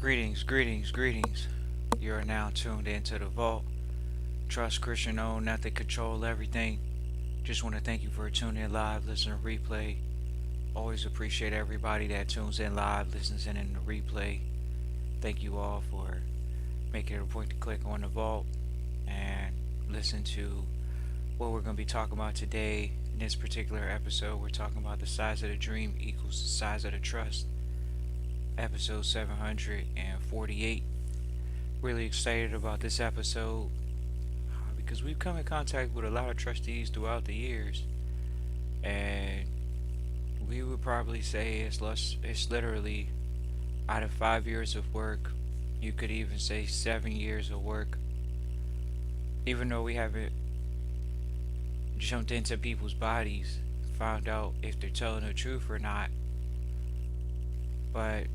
Greetings. You are now tuned into the vault. Trust Christian owned, nothing control everything. Just want to thank you for tuning in live, listening to replay. Always appreciate everybody that tunes in live, listens in the replay. Thank you all for making it a point to click on the vault and listen to what we're going to be talking about today. In this particular episode, we're talking about the size of the dream equals the size of the trust. Episode 748. Really excited about this episode because we've come in contact with a lot of trustees throughout the years, and we would probably say it's literally out of 5 years of work, you could even say 7 years of work, even though we haven't jumped into people's bodies, found out if they're telling the truth or not. But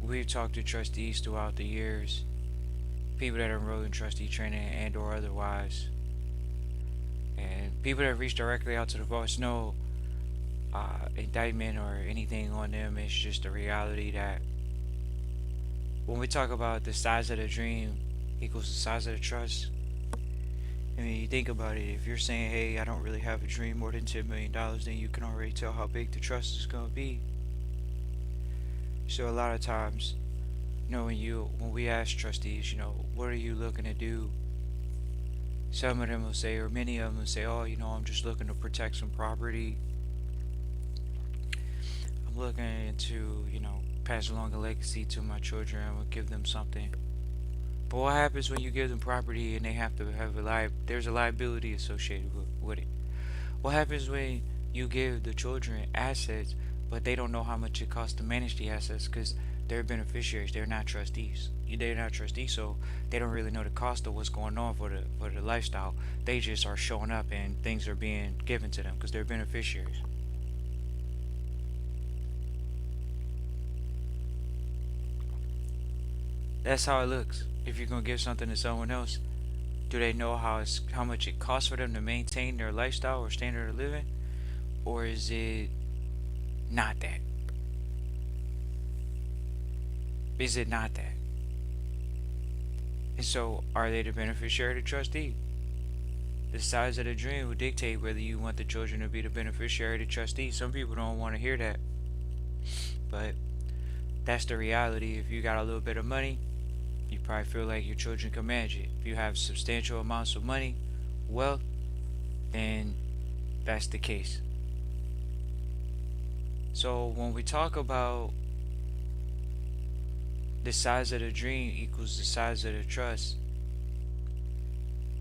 we've talked to trustees throughout the years, people that are enrolled in trustee training and or otherwise, and people that reach directly out to the vault. No indictment or anything on them. It's just the reality that when we talk about the size of the dream equals the size of the trust, I mean, you think about it. If you're saying, hey, I don't really have a dream more than $10 million, then you can already tell how big the trust is going to be. So a lot of times, when we ask trustees, what are you looking to do? Some of them will say, or many of them will say, oh, I'm just looking to protect some property. I'm looking to, pass along a legacy to my children or give them something. But what happens when you give them property and they have to have there's a liability associated with it? What happens when you give the children assets, but they don't know how much it costs to manage the assets because they're beneficiaries, they're not trustees. They're not trustees, so they don't really know the cost of what's going on for the lifestyle. They just are showing up and things are being given to them because they're beneficiaries. That's how it looks. If you're gonna give something to someone else, do they know how much it costs for them to maintain their lifestyle or standard of living, or is it not that? Is it not that? And so, are they the beneficiary or the trustee? The size of the dream will dictate whether you want the children to be the beneficiary or the trustee. Some people don't want to hear that, but that's the reality. If you got a little bit of money, you probably feel like your children can manage it. If you have substantial amounts of money, wealth, then that's the case. So when we talk about the size of the dream equals the size of the trust,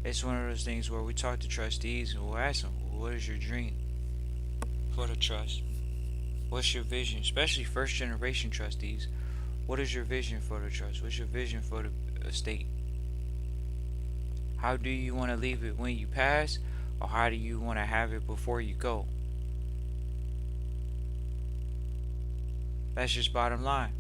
it's one of those things where we talk to trustees and we'll ask them, well, what is your dream for the trust? What's your vision? Especially first generation trustees. What is your vision for the trust? What's your vision for the estate? How do you want to leave it when you pass, or how do you want to have it before you go? That's just bottom line.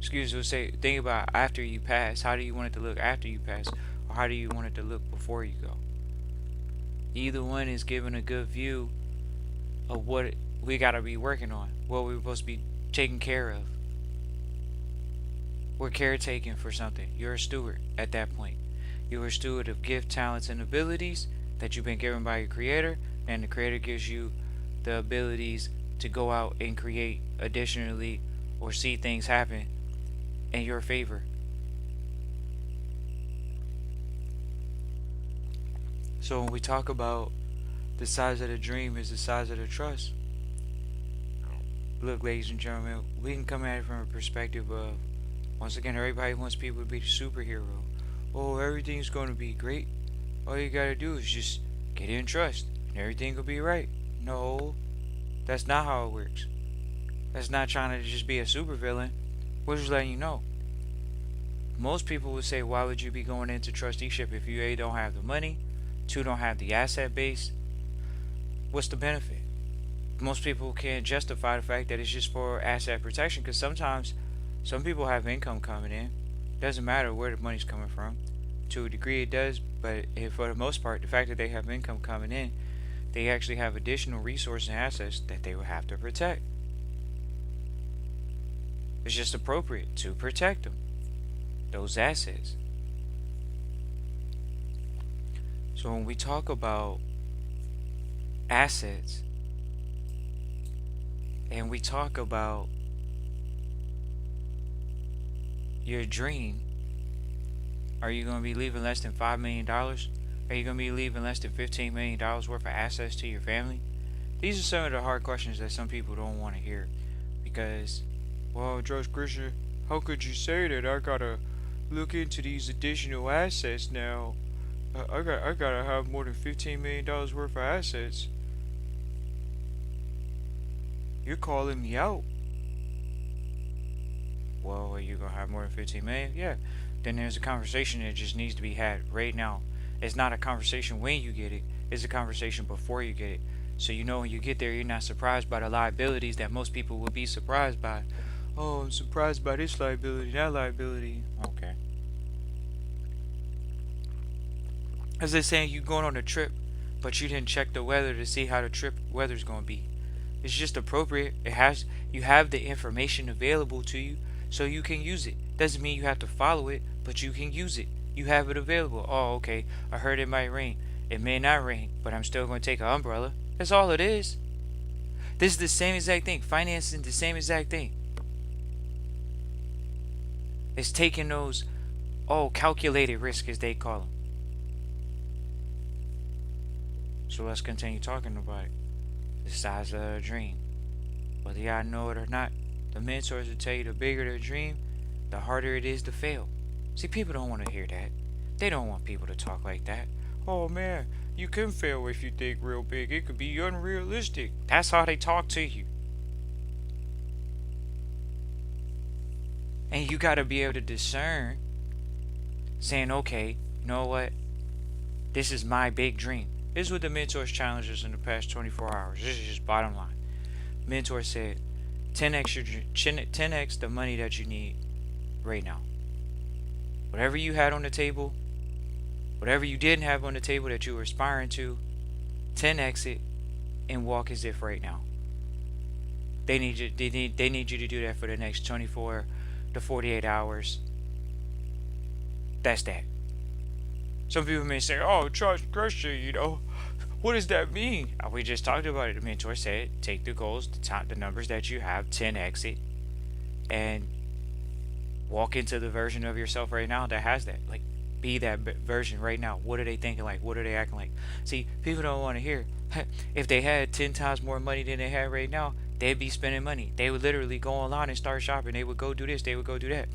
Think about after you pass. How do you want it to look after you pass, or how do you want it to look before you go? Either one is giving a good view of what we gotta be working on, what we're supposed to be taking care of. We're caretaking for something. You're a steward at that point. You're a steward of gift, talents, and abilities that you've been given by your creator, and the creator gives you the abilities to go out and create additionally or see things happen in your favor. So when we talk about the size of the dream is the size of the trust, look, ladies and gentlemen, we can come at it from a perspective of, once again, everybody wants people to be the superhero. Oh, everything's going to be great. All you got to do is just get in trust and everything will be right. No, that's not how it works. That's not trying to just be a supervillain. We're just letting you know. Most people would say, why would you be going into trusteeship if you A, don't have the money, 2, don't have the asset base? What's the benefit? Most people can't justify the fact that it's just for asset protection, because sometimes some people have income coming in. Doesn't matter where the money's coming from. To a degree it does, but for the most part, the fact that they have income coming in, they actually have additional resources and assets that they will have to protect. It's just appropriate to protect them, those assets. So when we talk about assets and we talk about your dream, are you going to be leaving less than $5 million? Are you going to be leaving less than $15 million worth of assets to your family? These are some of the hard questions that some people don't want to hear because, well, Trust Christian, how could you say that? I gotta look into these additional assets now. I gotta have more than $15 million worth of assets. You're calling me out. Well, are you gonna have more than 15 million? Yeah. Then there's a conversation that just needs to be had right now. It's not a conversation when you get it, it's a conversation before you get it. So you know when you get there, you're not surprised by the liabilities that most people would be surprised by. Oh, I'm surprised by this liability, that liability. Okay. As they saying you going on a trip, but you didn't check the weather to see how the trip weather's gonna be. It's just appropriate. You have the information available to you, so you can use it. Doesn't mean you have to follow it, but you can use it. You have it available. Oh, okay. I heard it might rain. It may not rain, but I'm still going to take an umbrella. That's all it is. This is the same exact thing. Financing the same exact thing. It's taking those, calculated risk as they call them. So let's continue talking about it. The size of a dream. Whether y'all know it or not, the mentors will tell you the bigger the dream, the harder it is to fail. See, people don't want to hear that. They don't want people to talk like that. Oh man, you can fail if you think real big. It could be unrealistic. That's how they talk to you. And you got to be able to discern, saying, okay, you know what? This is my big dream. This is what the mentors challenged us in the past 24 hours. This is just bottom line. Mentor said, 10x the money that you need right now. Whatever you had on the table, whatever you didn't have on the table that you were aspiring to, 10x it and walk as if right now. They need you to do that for the next 24 to 48 hours. That's that. Some people may say, oh, Trust Christian, what does that mean? We just talked about it. The mentor said, take the goals, the numbers that you have, 10x it, and walk into the version of yourself right now that has that. Like, be that version right now. What are they thinking like? What are they acting like? See, people don't want to hear. If they had 10 times more money than they have right now, they'd be spending money. They would literally go online and start shopping. They would go do this. They would go do that.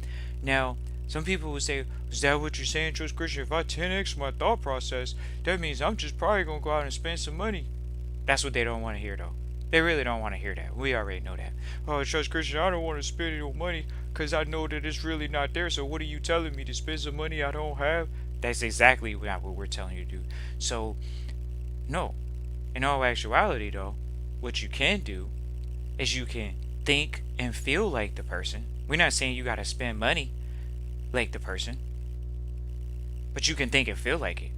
Now, some people would say, is that what you're saying, Trust Christian? If I 10x my thought process, that means I'm just probably going to go out and spend some money. That's what they don't want to hear, though. They really don't want to hear that. We already know that. Oh, Trust Christian, I don't want to spend no money because I know that it's really not there. So what are you telling me, to spend some money I don't have? That's exactly not what we're telling you to do. So, no. In all actuality, though, what you can do is you can think and feel like the person. We're not saying you got to spend money like the person, but you can think and feel like it,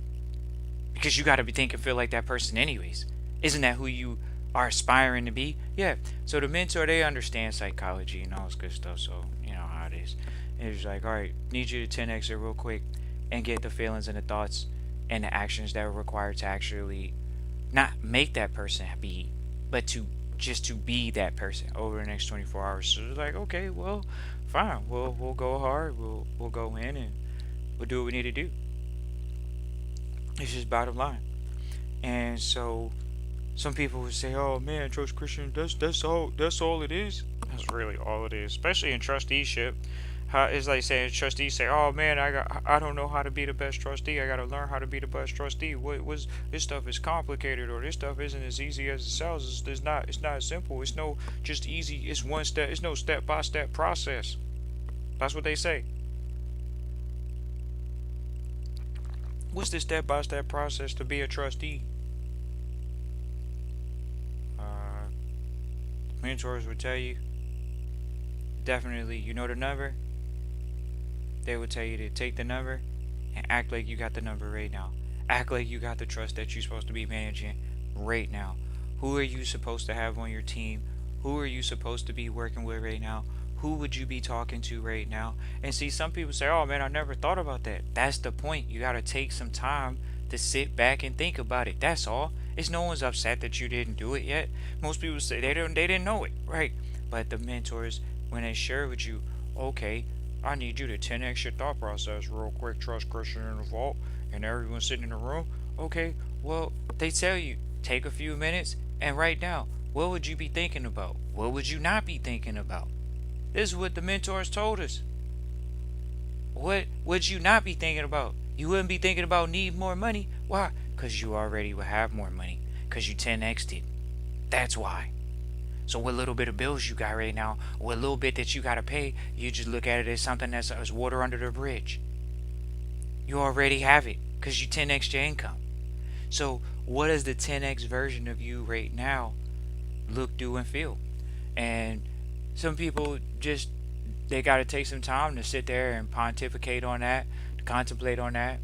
because you got to be think and feel like that person anyways. Isn't that who you are aspiring to be? Yeah. So the mentor, they understand psychology and all this good stuff, so you know how it is. And it's like, all right, need you to 10x it real quick and get the feelings and the thoughts and the actions that are required to actually not make that person be, but to just to be that person over the next 24 hours. So it's like, okay, well, fine, we'll go hard, we'll go in and we'll do what we need to do. It's just bottom line. And so some people would say, oh man, Trust Christian, that's all it is. That's really all it is, especially in trusteeship. How it's like saying trustees say, "Oh man, I don't know how to be the best trustee. I got to learn how to be the best trustee. What was this stuff is complicated, or this stuff isn't as easy as it sounds. It's not simple. It's no just easy. It's one step. It's no step by step process." That's what they say. What's the step by step process to be a trustee? Uh, Mentors would tell you. Definitely, you know the number. They would tell you to take the number and act like you got the number right now. Act like you got the trust that you're supposed to be managing right now. Who are you supposed to have on your team? Who are you supposed to be working with right now? who would you be talking to right now? And see, some people say, oh man, I never thought about that. That's the point. You got to take some time to sit back and think about it. That's all. It's no one's upset that you didn't do it yet. Most people say they didn't know it, right? But the mentors, when they share with you, okay, I need you to 10x your thought process real quick, trust Christian in the vault, and everyone sitting in the room. Okay, well, they tell you, take a few minutes and write down, what would you be thinking about? What would you not be thinking about? This is what the mentors told us. What would you not be thinking about? You wouldn't be thinking about need more money. Why? Because you already would have more money. Because you 10x'd it. That's why. So what little bit of bills you got right now, what little bit that you got to pay, you just look at it as something that's as water under the bridge. You already have it because you 10x your income. So what does the 10x version of you right now look, do, and feel? And some people just, they got to take some time to sit there and pontificate on that, to contemplate on that.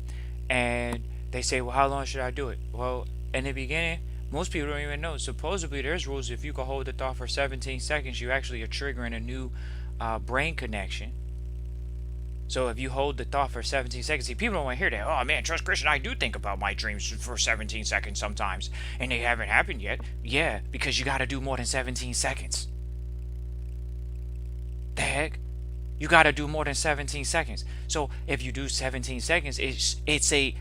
And they say, well, how long should I do it? Well, in the beginning, most people don't even know. Supposedly, there's rules. If you can hold the thought for 17 seconds, you actually are triggering a new brain connection. So if you hold the thought for 17 seconds, see, people don't want to hear that. Oh man, trust Christian, I do think about my dreams for 17 seconds sometimes, and they haven't happened yet. Yeah, because you got to do more than 17 seconds. The heck? You got to do more than 17 seconds. So if you do 17 seconds, it's a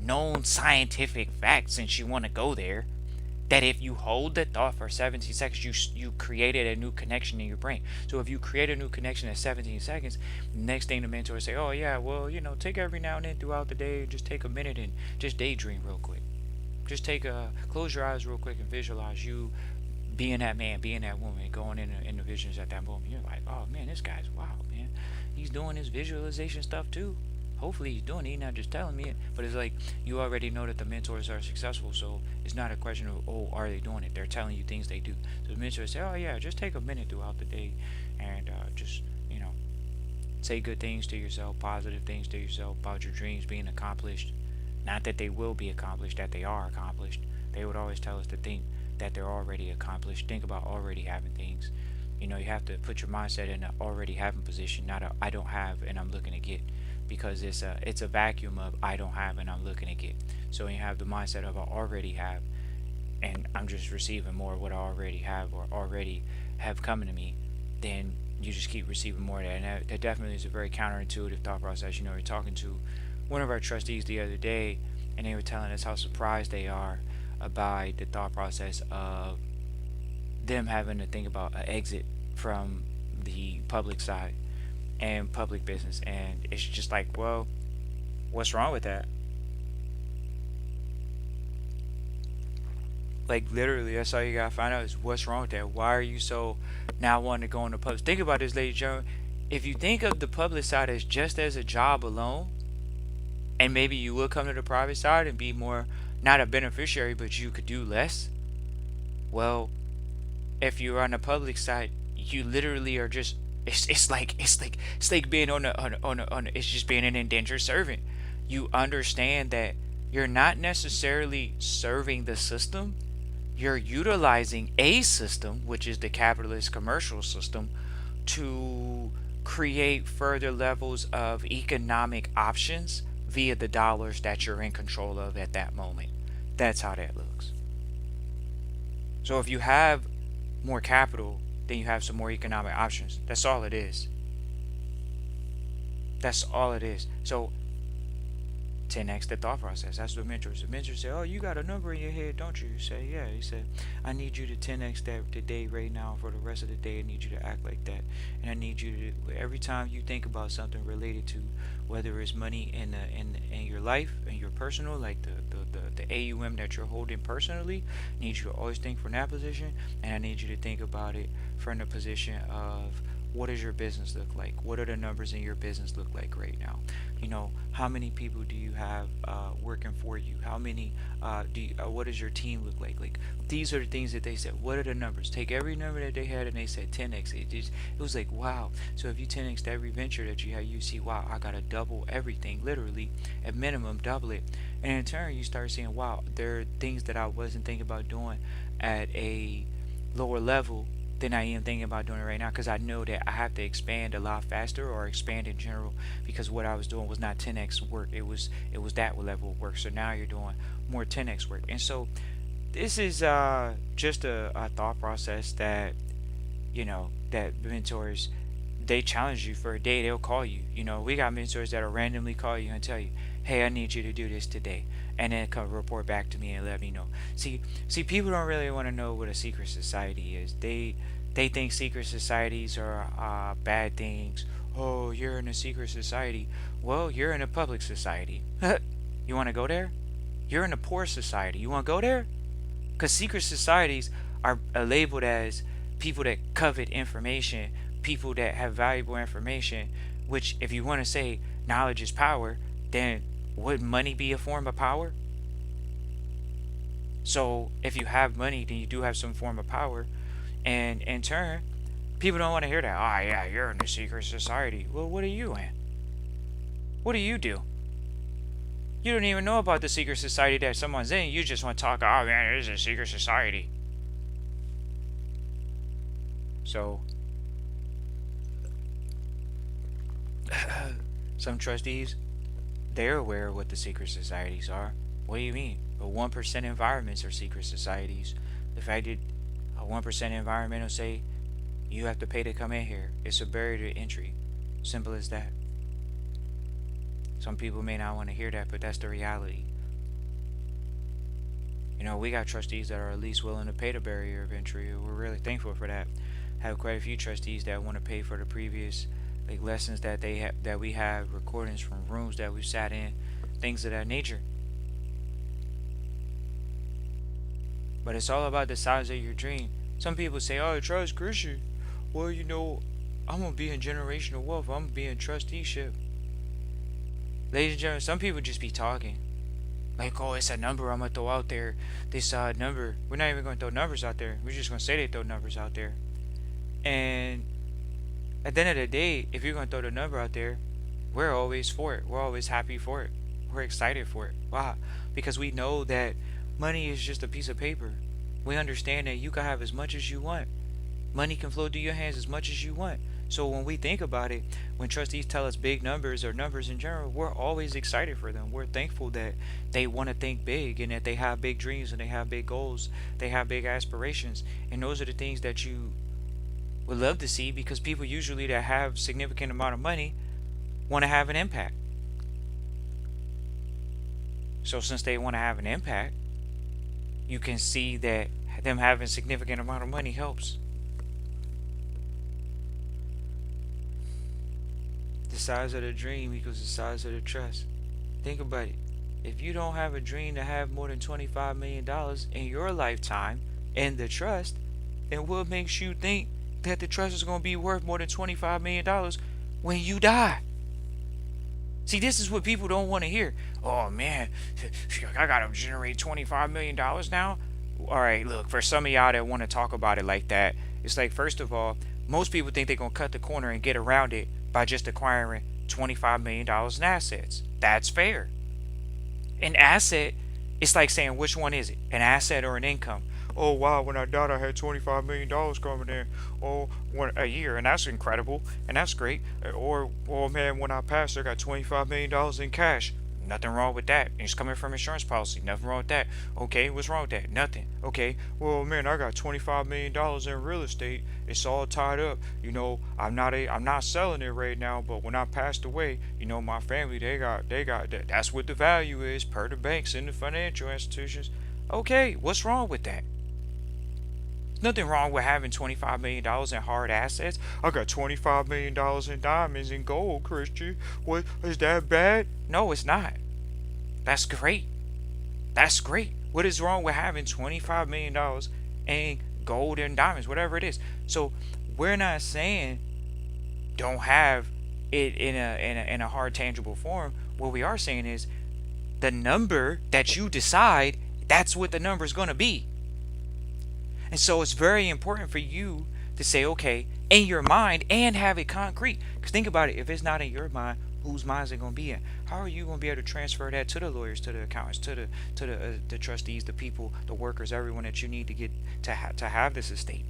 known scientific fact, since you want to go there, that if you hold the thought for 17 seconds, you created a new connection in your brain. So if you create a new connection at 17 seconds, next thing the mentor say, oh yeah, well, take every now and then throughout the day, just take a minute and just daydream real quick. Just close your eyes real quick and visualize you being that man, being that woman, going in the visions at that moment. You're like, oh man, this guy's wild, man. He's doing his visualization stuff too. Hopefully he's doing it. He's not just telling me it. But it's like, you already know that the mentors are successful, so it's not a question of, oh, are they doing it? They're telling you things they do. So the mentors say, oh yeah, just take a minute throughout the day and just say good things to yourself, positive things to yourself about your dreams being accomplished. Not that they will be accomplished, that they are accomplished. They would always tell us to think that they're already accomplished. Think about already having things. You have to put your mindset in an already having position, not a I don't have and I'm looking to get, because it's a vacuum of I don't have and I'm looking to get. So when you have the mindset of I already have and I'm just receiving more of what I already have or already have coming to me, then you just keep receiving more of that. And that definitely is a very counterintuitive thought process. You're talking to one of our trustees the other day, and they were telling us how surprised they are by the thought process of them having to think about an exit from the public side and public business. And it's just like, well, what's wrong with that? Like, literally, that's all you gotta find out is what's wrong with that. Why are you so now wanting to go into public? Think about this, ladies and gentlemen. If you think of the public side as just as a job alone, and maybe you will come to the private side and be more, not a beneficiary, but you could do less. Well, if you're on the public side, you literally are just, it's like being it's just being an indentured servant. You understand that you're not necessarily serving the system, you're utilizing a system, which is the capitalist commercial system, to create further levels of economic options via the dollars that you're in control of at that moment. That's how that looks. So if you have more capital, then you have some more economic options. That's all it is. That's all it is. So 10x the thought process. That's what mentors. The mentors say, oh, you got a number in your head, don't you? You say, yeah. He said, I need you to 10x that today, right now, for the rest of the day. I need you to act like that. And I need you to, every time you think about something related to, whether it's money in your life, in your personal, like the AUM that you're holding personally, I need you to always think from that position. And I need you to think about it from the position of, what does your business look like? What are the numbers in your business look like right now? How many people do you have working for you? How many what does your team look like? Like, these are the things that they said. What are the numbers? Take every number that they had and they said 10x. It was like, wow. So if you 10x every venture that you have, you see, wow, I gotta double everything, literally at minimum double it. And in turn, you start seeing, wow, there are things that I wasn't thinking about doing at a lower level than I am thinking about doing it right now, because I know that I have to expand a lot faster, or expand in general, because what I was doing was not 10x work. It was that level of work. So now you're doing more 10x work. And so this is just a thought process that, that mentors, they challenge you for a day. They'll call you. We got mentors that'll randomly call you and tell you, hey, I need you to do this today, and then come report back to me and let me know. See, people don't really want to know what a secret society is. They think secret societies are bad things. Oh, you're in a secret society. Well, you're in a public society. You want to go there? You're in a poor society. You want to go there? Because secret societies are labeled as people that covet information, people that have valuable information, which, if you want to say knowledge is power, then would money be a form of power? So if you have money, then you do have some form of power. And in turn, people don't want to hear that. Oh, yeah, you're in a secret society. Well, what are you in? What do you do? You don't even know about the secret society that someone's in. You just want to talk, oh man, it is a secret society. So, some trustees, they're aware of what the secret societies are. What do you mean? But 1% environments are secret societies. The fact that a 1% environment will say, you have to pay to come in here. It's a barrier to entry. Simple as that. Some people may not want to hear that, but that's the reality. We got trustees that are at least willing to pay the barrier of entry. We're really thankful for that. Have quite a few trustees that want to pay for the previous lessons that we have, recordings from rooms that we sat in, things of that nature. But it's all about the size of your dream. Some people say, oh, trust Christian. Well, I'm going to be in generational wealth. I'm going to be in trusteeship. Ladies and gentlemen, some people just be talking. Like, oh, it's a number I'm going to throw out there. This number. We're not even going to throw numbers out there. We're just going to say they throw numbers out there. And at the end of the day, if you're going to throw the number out there, we're always for it. We're always happy for it. We're excited for it. Why? Because we know that money is just a piece of paper. We understand that you can have as much as you want. Money can flow through your hands as much as you want. So when we think about it, when trustees tell us big numbers or numbers in general, we're always excited for them. We're thankful that they want to think big, and that they have big dreams, and they have big goals. They have big aspirations. And those are the things that you would love to see, because people usually that have significant amount of money want to have an impact. So since they want to have an impact, you can see that them having significant amount of money helps. The size of the dream equals the size of the trust. Think about it. If you don't have a dream to have more than $25 million in your lifetime in the trust, then what makes you think that the trust is going to be worth more than $25 million when you die? See, this is what people don't want to hear. Oh man, I got to generate $25 million now? Alright, look, for some of y'all that want to talk about it like that, it's like, first of all, most people think they're going to cut the corner and get around it by just acquiring $25 million in assets. That's fair. An asset, it's like saying, which one is it? An asset or an income? Oh wow, when I died I had $25 million coming in. Oh, a year, and that's incredible, and that's great. Or, oh man, when I passed I got $25 million in cash. Nothing wrong with that. It's coming from insurance policy. Nothing wrong with that. Okay, what's wrong with that? Nothing. Okay, well man, I got $25 million in real estate. It's all tied up. I'm not selling it right now, but when I passed away, my family, they got that's what the value is per the banks and the financial institutions. Okay, what's wrong with that? Nothing wrong with having $25 million in hard assets. I got $25 million in diamonds and gold, Christian. What, is that bad? No, it's not. That's great. That's great. What is wrong with having $25 million in gold and diamonds, whatever it is? So we're not saying don't have it in a hard, tangible form. What we are saying is the number that you decide, that's what the number is going to be. And so it's very important for you to say, okay, in your mind, and have it concrete. Because think about it, if it's not in your mind, whose mind is it going to be in? How are you going to be able to transfer that to the lawyers, to the accountants, to the trustees, the people, the workers, everyone that you need to get to have this estate?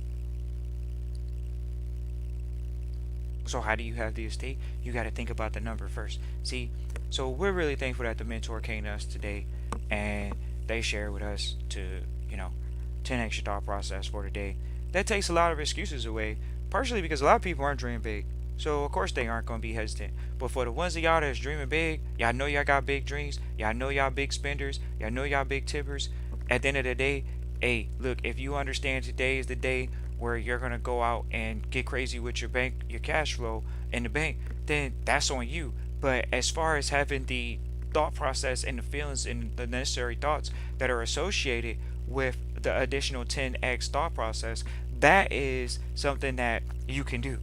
So how do you have the estate? You got to think about the number first. See, so we're really thankful that the mentor came to us today, and they shared with us to, you know, 10x your thought process for today. That takes a lot of excuses away, partially because a lot of people aren't dreaming big. So of course they aren't gonna be hesitant. But for the ones of y'all that's dreaming big, y'all know y'all got big dreams. Y'all know y'all big spenders. Y'all know y'all big tippers. At the end of the day, hey, look, if you understand today is the day where you're gonna go out and get crazy with your bank, your cash flow in the bank, then that's on you. But as far as having the thought process and the feelings and the necessary thoughts that are associated with the additional 10x thought process, that is something that you can do.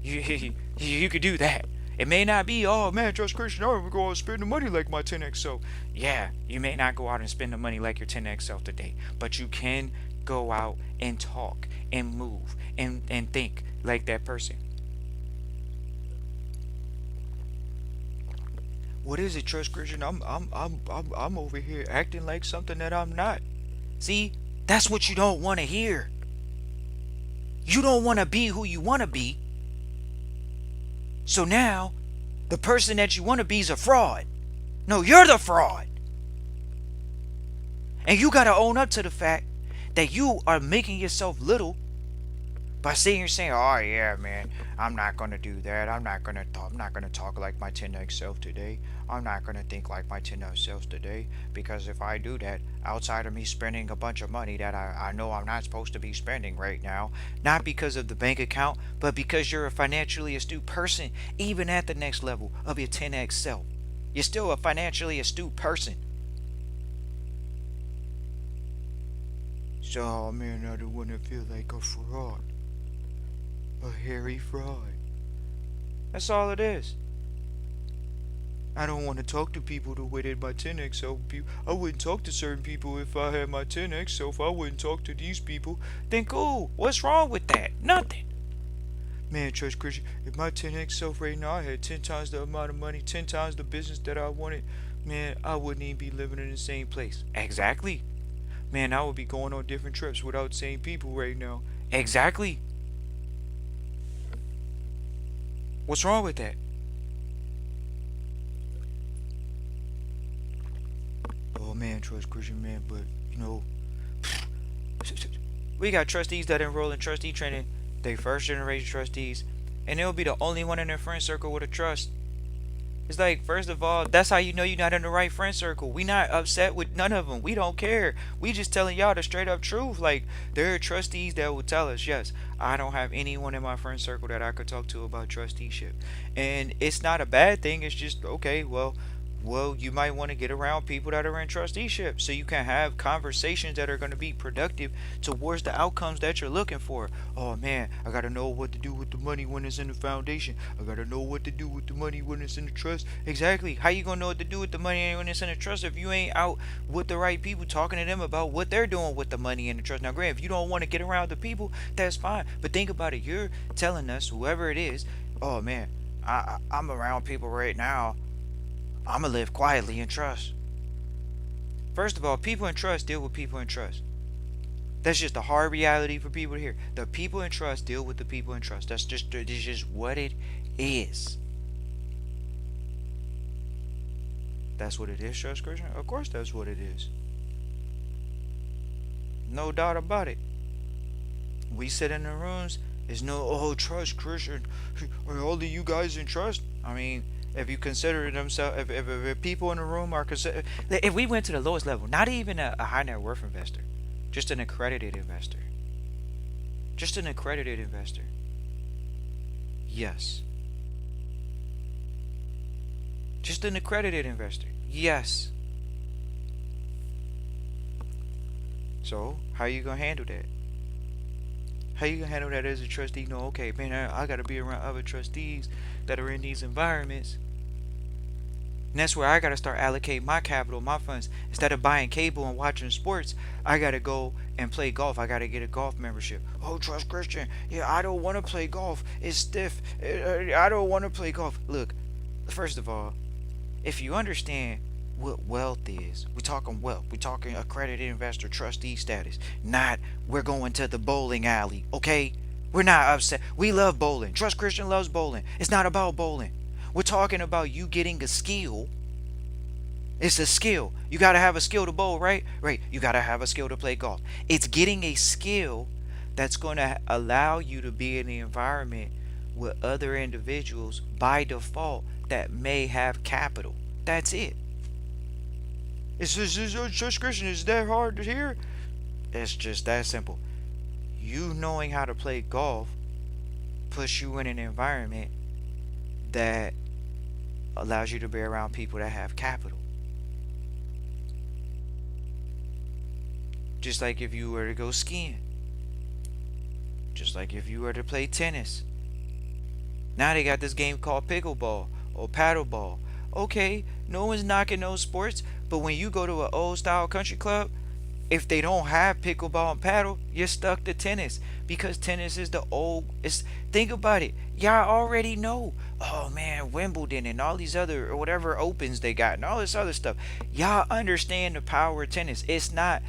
You could do that. It may not be, oh man, Trust Christian, I'm gonna go out and spend the money like my 10x self. Yeah, you may not go out and spend the money like your 10x self today, but you can go out and talk and move and think like that person. What is it, Trust Christian? I'm over here acting like something that I'm not. See, that's what you don't want to hear. You don't want to be who you want to be. So now, the person that you want to be is a fraud. No, you're the fraud. And you got to own up to the fact that you are making yourself little by sitting here saying, "Oh yeah, man, I'm not gonna do that. I'm not gonna talk like my 10x self today. I'm not gonna think like my 10x self today because if I do that, outside of me spending a bunch of money that I know I'm not supposed to be spending right now, not because of the bank account, but because you're a financially astute person, even at the next level of your 10x self, you're still a financially astute person. So, oh man, I don't want to feel like a fraud." A hairy fraud. That's all it is. I don't want to talk to people the way that my 10x self. I wouldn't talk to certain people if I had my 10x self. I wouldn't talk to these people. Then cool. What's wrong with that? Nothing. Man, Trust Christian, if my 10x self right now, I had 10 times the amount of money, 10 times the business that I wanted, man, I wouldn't even be living in the same place. Exactly. Man, I would be going on different trips without seeing people right now. Exactly. What's wrong with that? Oh man, Trust Christian, man, but you know, we got trustees that enroll in trustee training. They first generation trustees, and they'll be the only one in their friend circle with a trust. It's like, first of all, that's how you know you're not in the right friend circle. We not upset with none of them. We don't care. We just telling y'all the straight up truth. Like, there are trustees that will tell us, yes, I don't have anyone in my friend circle that I could talk to about trusteeship. And it's not a bad thing. It's just, okay, well, you might want to get around people that are in trusteeship so you can have conversations that are going to be productive towards the outcomes that you're looking for. Oh man, I got to know what to do with the money when it's in the foundation. I got to know what to do with the money when it's in the trust. Exactly. How you going to know what to do with the money when it's in the trust if you ain't out with the right people talking to them about what they're doing with the money in the trust? Now, granted, if you don't want to get around the people, that's fine. But think about it. You're telling us, whoever it is, oh man, I'm around people right now. I'm going to live quietly in trust. First of all, people in trust deal with people in trust. That's just a hard reality for people to hear. The people in trust deal with the people in trust. That's just what it is. That's what it is, Trust Christian? Of course that's what it is. No doubt about it. We sit in the rooms, there's no, oh, Trust Christian. Are all of you guys in trust? I mean, if you consider themselves, if people in the room are considered, if we went to the lowest level, not even a high net worth investor, just an accredited investor, just an accredited investor, yes, just an accredited investor, yes. So how you gonna handle that? How you gonna handle that as a trustee? No, okay, man, I gotta be around other trustees that are in these environments. And that's where I gotta start allocating my capital, my funds. Instead of buying cable and watching sports, I gotta go and play golf. I gotta get a golf membership. Oh, Trust Christian, yeah, I don't want to play golf. It's stiff. I don't want to play golf. Look, first of all, if you understand what wealth is, we're talking wealth. We're talking accredited investor trustee status. Not we're going to the bowling alley. Okay, We're not upset. We love bowling. Trust Christian loves bowling. It's not about bowling. We're talking about you getting a skill. It's a skill. You got to have a skill to bowl, right? Right. You got to have a skill to play golf. It's getting a skill that's going to allow you to be in the environment with other individuals by default that may have capital. That's it. It's just Christian. Is that hard to hear? It's just that simple. You knowing how to play golf puts you in an environment that allows you to be around people that have capital. Just like if you were to go skiing. Just like if you were to play tennis. Now they got this game called pickleball or paddleball. Okay, no one's knocking those sports, but when you go to an old style country club, if they don't have pickleball and paddle, you're stuck to tennis because tennis is the old. It's think about it. Y'all already know. Oh man, Wimbledon and all these other or whatever opens they got and all this other stuff. Y'all understand the power of tennis. It's not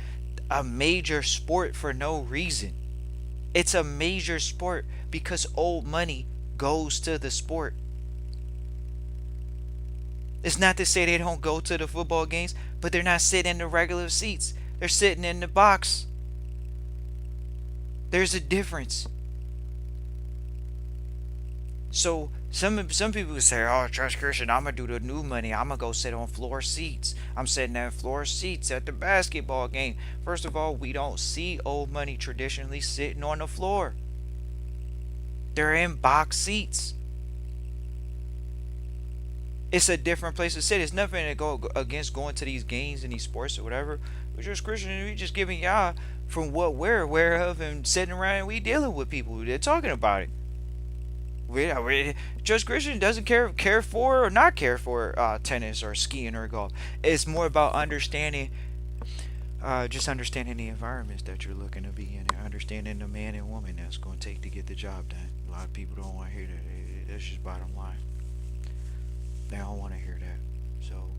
a major sport for no reason. It's a major sport because old money goes to the sport. It's not to say they don't go to the football games, but they're not sitting in the regular seats. They're sitting in the box. There's a difference. So some people say, "Oh, Trust Christian, I'm gonna do the new money. I'm gonna go sit on floor seats. I'm sitting at floor seats at the basketball game." First of all, we don't see old money traditionally sitting on the floor. They're in box seats. It's a different place to sit. It's nothing to go against going to these games and these sports or whatever. We're just Christian. We just giving y'all from what we're aware of and sitting around and we dealing with people. They're talking about it. Just Christian doesn't care for or not care for tennis or skiing or golf. It's more about understanding, just understanding the environments that you're looking to be in, and understanding the man and woman that's going to take to get the job done. A lot of people don't want to hear that. That's just bottom line. They don't want to hear that. So,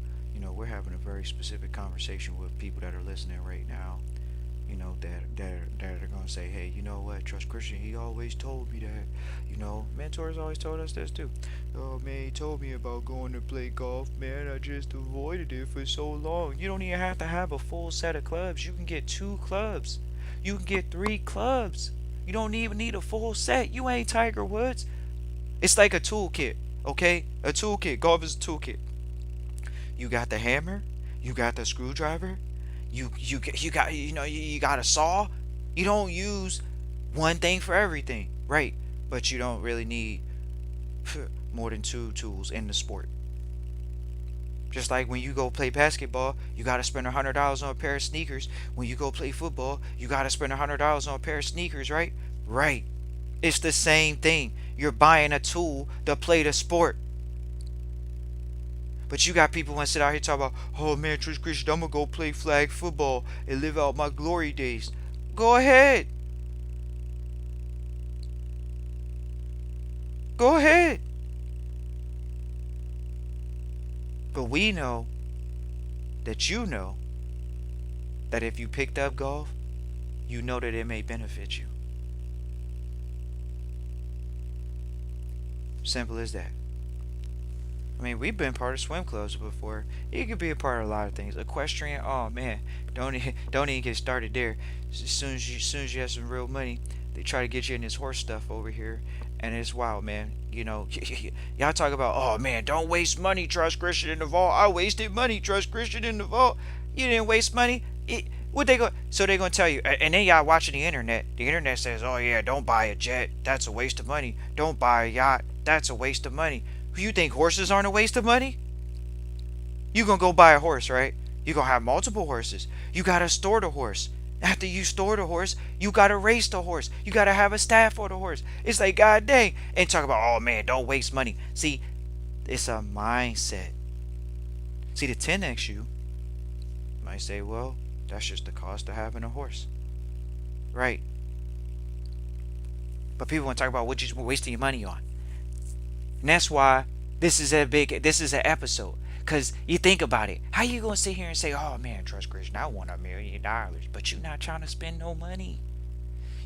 we're having a very specific conversation with people that are listening right now. That are gonna say, hey, you know what, Trust Christian, he always told me that. Mentors always told us this too. Oh man, he told me about going to play golf, man. I just avoided it for so long. You don't even have to have a full set of clubs. You can get 2 clubs. You can get 3 clubs. You don't even need a full set. You ain't Tiger Woods. It's like a toolkit, okay? A toolkit. Golf is a toolkit. You got the hammer. You got the screwdriver. You got a saw. You don't use one thing for everything, right? But you don't really need more than 2 tools in the sport. Just like when you go play basketball, you got to spend $100 on a pair of sneakers. When you go play football, you got to spend $100 on a pair of sneakers, right? Right. It's the same thing. You're buying a tool to play the sport. But you got people want to sit out here talk about, oh man, Trust Christian, I'm gonna go play flag football and live out my glory days. Go ahead. Go ahead. But we know that that if you picked up golf, you know that it may benefit you. Simple as that. I mean, we've been part of swim clubs before. You could be a part of a lot of things. Equestrian, oh man, don't even get started there. As soon as you have some real money, they try to get you in this horse stuff over here, and it's wild, man. Y'all talk about, oh man, don't waste money, Trust Christian in the vault. I wasted money, Trust Christian in the vault. You didn't waste money. What they go? So they gonna tell you, and then y'all watching the internet. The internet says, oh yeah, don't buy a jet. That's a waste of money. Don't buy a yacht. That's a waste of money. You think horses aren't a waste of money? You gonna go buy a horse, right? You gonna have multiple horses. You gotta store the horse. After you store the horse, you gotta race the horse. You gotta have a staff for the horse. It's like, god dang. And talk about, oh man, don't waste money. See, it's a mindset. See, the 10x you might say, well, that's just the cost of having a horse. Right. But people want to talk about what you're wasting your money on. And that's why this is an episode. Because you think about it. How you going to sit here and say, oh man, Trust Christian, I want $1 million. But you're not trying to spend no money.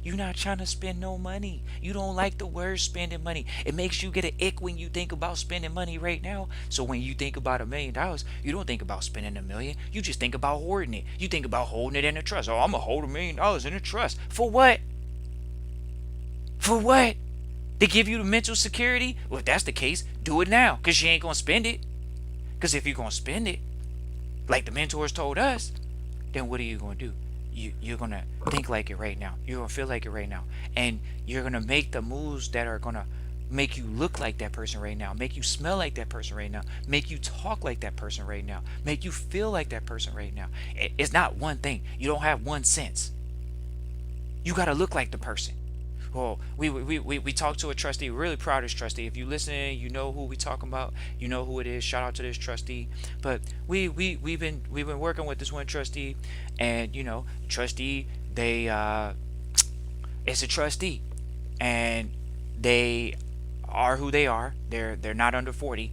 You're not trying to spend no money. You don't like the word spending money. It makes you get an ick when you think about spending money right now. So when you think about $1 million, you don't think about spending a million. You just think about hoarding it. You think about holding it in a trust. Oh, I'm gonna hold $1 million in a trust. For what? For what? They give you the mental security? Well, if that's the case, do it now, because you ain't gonna spend it. Because if you're gonna spend it, like the mentors told us, then what are you gonna do? You're gonna think like it right now. You're gonna feel like it right now. And you're gonna make the moves that are gonna make you look like that person right now, make you smell like that person right now, make you talk like that person right now, make you feel like that person right now. It's not one thing. You don't have one sense. You gotta look like the person. Well, we talked to a trustee. We're really proud of this trustee. If you listen, you know who we talking about. You know who it is. Shout out to this trustee. But we've been working with this one trustee, and trustee, they it's a trustee, and they are who they are. They're not under 40.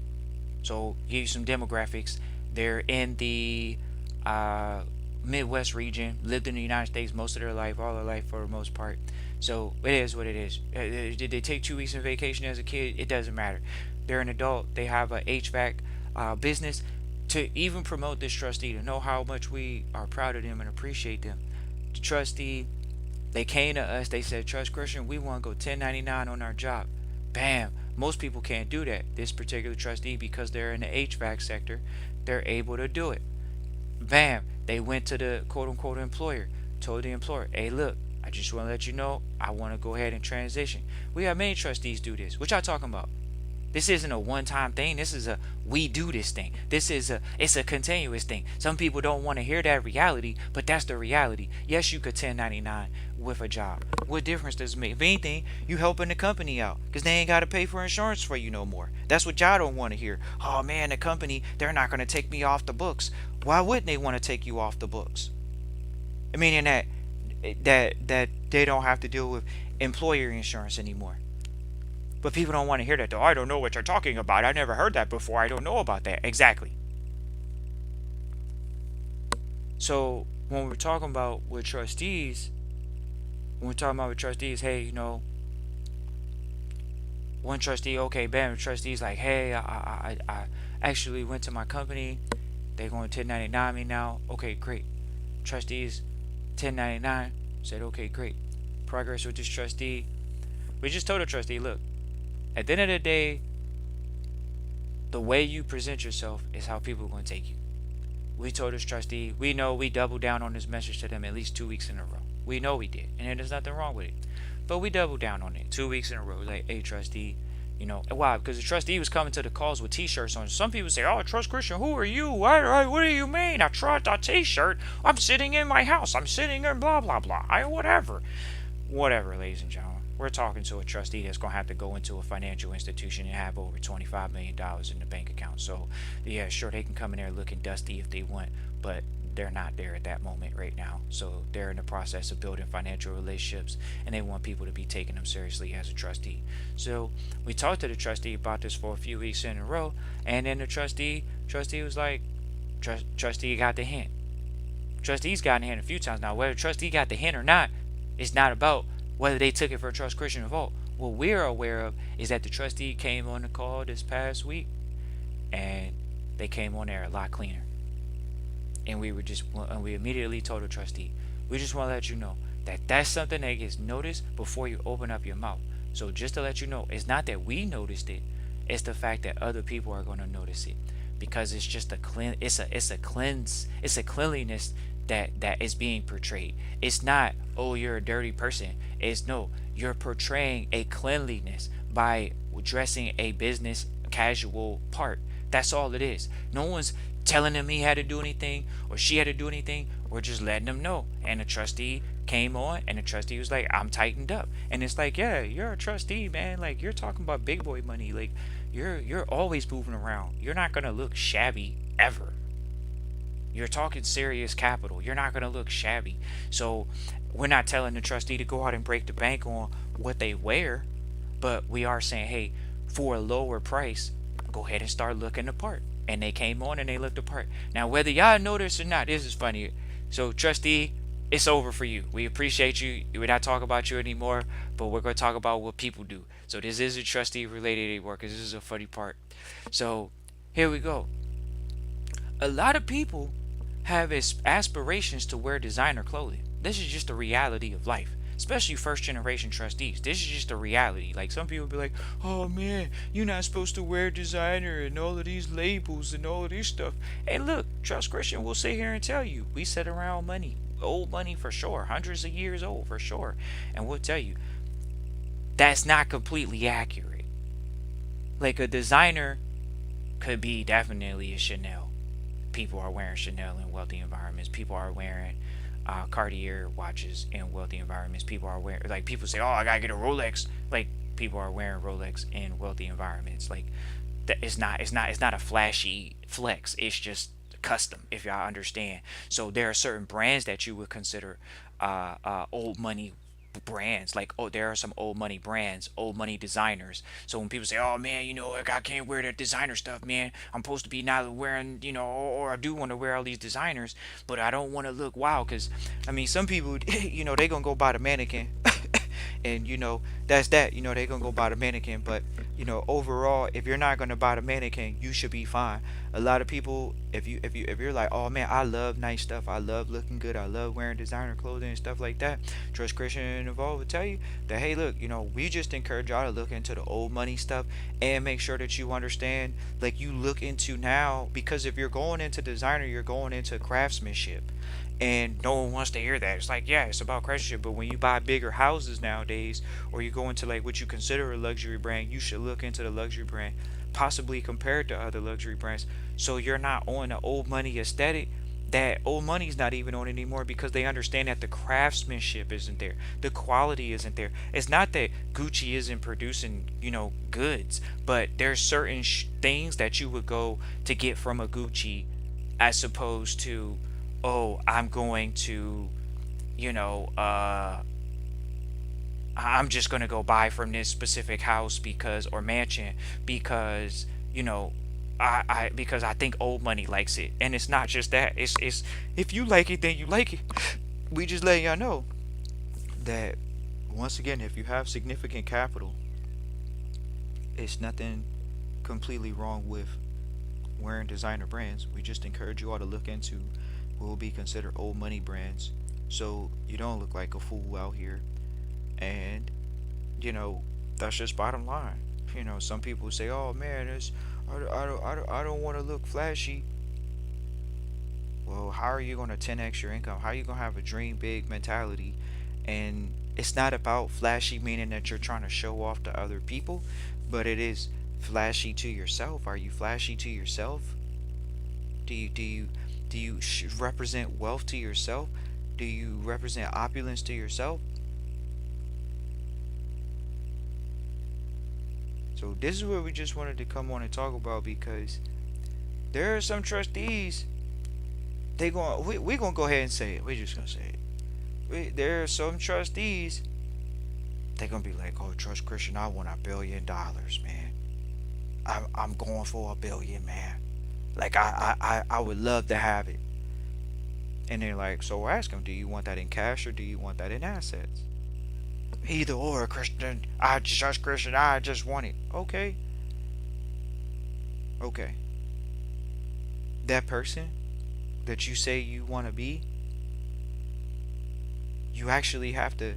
So give you some demographics. They're in the uh, Midwest region. Lived in the United States most of their life, all their life for the most part. So it is what it is. Did they take 2 weeks of vacation as a kid? It doesn't matter. They're an adult. They have a HVAC business. To even promote this trustee, to know how much we are proud of them and appreciate them. The trustee, they came to us. They said, "Trust Christian, we want to go 1099 on our job." Bam. Most people can't do that. This particular trustee, because they're in the HVAC sector, they're able to do it. Bam. They went to the quote unquote employer, told the employer, "Hey, look, I just want to let you know I want to go ahead and transition." We have many trustees do this. What y'all talking about? This isn't a one-time thing. This is a we do this thing. It's a continuous thing. Some people don't want to hear that reality, but that's the reality. Yes, you could 1099 with a job. What difference does it make? If anything, you helping the company out because they ain't got to pay for insurance for you no more. That's what y'all don't want to hear. Oh man, the company, they're not going to take me off the books. Why wouldn't they want to take you off the books? Meaning that they don't have to deal with employer insurance anymore. But people don't want to hear that though. I don't know what you're talking about. I never heard that before. I don't know about that. Exactly. So when we're talking about with trustees, hey, one trustee, okay, bam, the trustee's like, hey, I actually went to my company. They're going to 1099 me now. Okay, great. Trustees 1099 said, okay, great. Progress with this trustee. We just told the trustee, look, at the end of the day, the way you present yourself is how people are going to take you. We told this trustee, we know we doubled down on this message to them at least 2 weeks in a row. We know we did, and there's nothing wrong with it. But we doubled down on it 2 weeks in a row. Like, hey, trustee, why? Because the trustee was coming to the calls with T-shirts on. Some people say, "Oh, Trust Christian, who are you? What do you mean? I trust a T-shirt. I'm sitting in my house. I'm sitting in blah blah blah. Whatever, ladies and gentlemen. We're talking to a trustee that's going to have to go into a financial institution and have over $25 million in the bank account. So, yeah, sure, they can come in there looking dusty if they want, but they're not there at that moment right now. So they're in the process of building financial relationships, and they want people to be taking them seriously as a trustee. So we talked to the trustee about this for a few weeks in a row, and then the trustee was like, trustee got the hint. Trustee's gotten the hint a few times now. Whether trustee got the hint or not, it's not about whether they took it for a Trust Christian or vote. What we're aware of is that the trustee came on the call this past week, and they came on there a lot cleaner. And we immediately told the trustee, we just want to let you know that that's something that gets noticed before you open up your mouth. So just to let you know, it's not that we noticed it, it's the fact that other people are going to notice it, because it's just a cleanliness that is being portrayed. It's not, oh, you're a dirty person. It's no, you're portraying a cleanliness by dressing a business casual part. That's all it is. No one's telling them he had to do anything or she had to do anything. We're just letting them know. And the trustee came on, and the trustee was like, I'm tightened up. And it's like, yeah, you're a trustee, man. Like, you're talking about big boy money. Like, you're always moving around. You're not gonna look shabby ever. You're talking serious capital. You're not gonna look shabby. So we're not telling the trustee to go out and break the bank on what they wear, but we are saying, hey, for a lower price, go ahead and start looking the part. And they came on and they looked the part. Now, whether y'all know this or not, this is funny. So trustee, It's over for you. We appreciate you. We're not talking about you anymore, but we're going to talk about what people do. So this isn't trustee related anymore because this is a funny part. So here we go. A lot of people have aspirations to wear designer clothing. This is just the reality of life, especially first generation trustees. This is just a reality. Like some people be like, "Oh man, you're not supposed to wear designer and all of these labels and all of this stuff." And look, Trust Christian will sit here and tell you, we sit around money, old money for sure, hundreds of years old for sure, and we'll tell you that's not completely accurate. Like a designer could be definitely a Chanel. People are wearing Chanel in wealthy environments. People are wearing Cartier watches in wealthy environments. People are wearing, like, people say, "Oh, I gotta get a Rolex." Like, people are wearing Rolex in wealthy environments. Like, that it's not a flashy flex. It's just custom, if y'all understand. So there are certain brands that you would consider old money brands. Like, oh, there are some old money brands, old money designers. So when people say, "Oh man, like, I can't wear that designer stuff, man. I'm supposed to be not wearing, or I do want to wear all these designers, but I don't want to look wild." Because I mean, some people, they gonna go buy the mannequin, and that's that. They gonna go buy the mannequin, but overall, if you're not gonna buy the mannequin, you should be fine. A lot of people, if you're like, "Oh man, I love nice stuff, I love looking good, I love wearing designer clothing and stuff like that," Trust Christian and Evolve will tell you that, hey, look, we just encourage y'all to look into the old money stuff and make sure that you understand, like, you look into now, because if you're going into designer, you're going into craftsmanship. And no one wants to hear that. It's like, yeah, it's about craftsmanship, but when you buy bigger houses nowadays, or you go into like what you consider a luxury brand, you should look into the luxury brand, possibly compared to other luxury brands, so you're not on the old money aesthetic that old money's not even on anymore, because they understand that the craftsmanship isn't there, the quality isn't there. It's not that Gucci isn't producing, goods, but there's certain things that you would go to get from a Gucci, as opposed to, oh, I'm going to, you know, uh, I'm just gonna go buy from this specific house because, or mansion, because, because I think old money likes it. And it's not just that. It's if you like it, then you like it. We just letting y'all know that, once again, if you have significant capital, it's nothing completely wrong with wearing designer brands. We just encourage you all to look into what will be considered old money brands, so you don't look like a fool out here. And you know that's just bottom line. Some people say, "Oh man, I don't want to look flashy." Well, how are you going to 10x your income? How are you going to have a dream big mentality? And it's not about flashy meaning that you're trying to show off to other people, but it is flashy to yourself. Are you flashy to yourself? Do you represent wealth to yourself? Do you represent opulence to yourself? So this is what we just wanted to come on and talk about, because there are some trustees, we gonna go ahead and say it. We're just gonna say it. There are some trustees, they're gonna be like, "Oh, Trust Christian, I want $1 billion, man. I'm going for $1 billion, man. Like, I would love to have it." And they're like, so ask them, do you want that in cash or do you want that in assets? Either or, Christian. I just Christian. I just want it. Okay, okay. That person that you say you want to be, you actually have to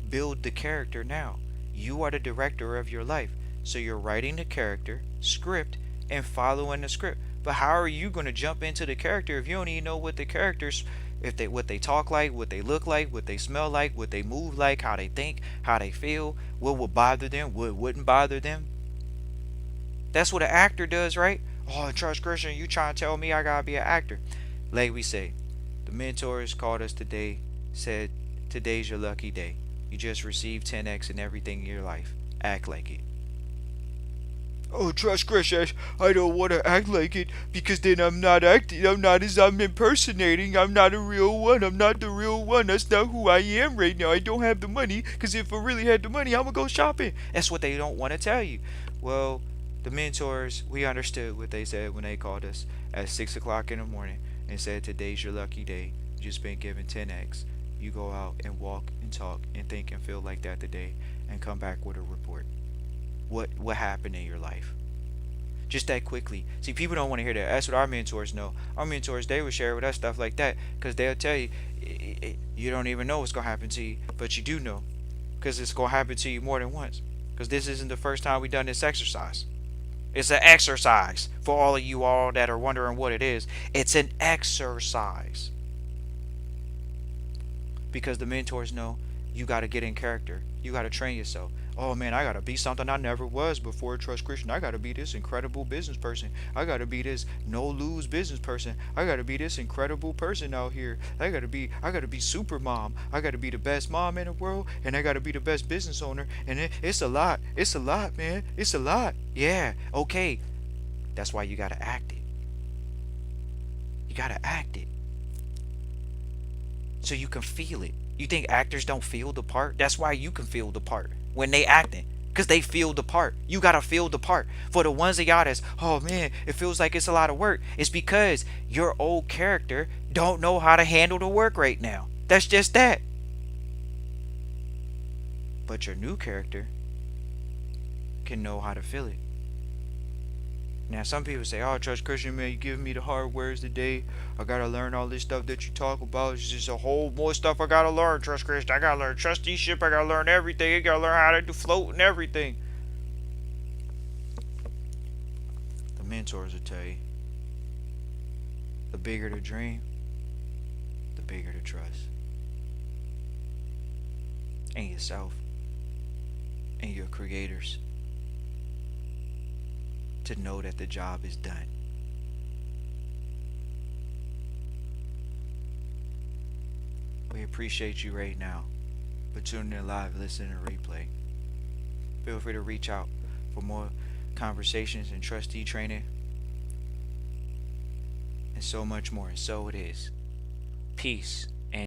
build the character now. You are the director of your life. So you're writing the character, script, and following the script. But how are you going to jump into the character if you don't even know what the characters, if they what they talk like, what they look like, what they smell like, what they move like, how they think, how they feel, what would bother them, what wouldn't bother them? That's what an actor does, right? Oh, Trust Christian, you trying to tell me I gotta be an actor? Like we say, the mentors called us today, said, "Today's your lucky day. You just received 10x in everything in your life. Act like it." Oh, Trust Christian, I don't want to act like it because then I'm not acting. I'm impersonating. I'm not a real one. I'm not the real one. That's not who I am right now. I don't have the money, because if I really had the money, I'm going to go shopping. That's what they don't want to tell you. Well, the mentors, we understood what they said when they called us at 6 o'clock in the morning and said, "Today's your lucky day. You just been given 10x. you go out and walk and talk and think and feel like that today and come back with a report. What happened in your life? Just that quickly. See, people don't want to hear that. That's what our mentors know. Our mentors, they will share with us stuff like that because they'll tell you, you don't even know what's going to happen to you, but you do know because it's going to happen to you more than once. Because this isn't the first time we've done this exercise. It's an exercise for all of you all that are wondering what it is. It's an exercise because the mentors know you got to get in character. You got to train yourself. Oh man, I got to be something I never was before Trust Christian. I got to be this incredible business person. I got to be this no lose business person. I got to be this incredible person out here. I got to be super mom. I got to be the best mom in the world and I got to be the best business owner. And it's a lot. It's a lot, man. It's a lot. Yeah. Okay. That's why you got to act it. You got to act it so you can feel it. You think actors don't feel the part? That's why you can feel the part when they acting. Because they feel the part. You gotta feel the part. For the ones of y'all that's, oh man, it feels like it's a lot of work. It's because your old character don't know how to handle the work right now. That's just that. But your new character can know how to feel it. Now some people say, oh Trust Christian, man, you giving me the hard words today. I gotta learn all this stuff that you talk about. It's just a whole more stuff I gotta learn, Trust Christian. I gotta learn trusteeship, I gotta learn everything. I gotta learn how to do float and everything. The mentors will tell you, the bigger the dream, the bigger the trust. In yourself. And your creators. To know that the job is done. We appreciate you right now for tuning in live, listening, and replay. Feel free to reach out for more conversations and trustee training and so much more. And so it is. Peace.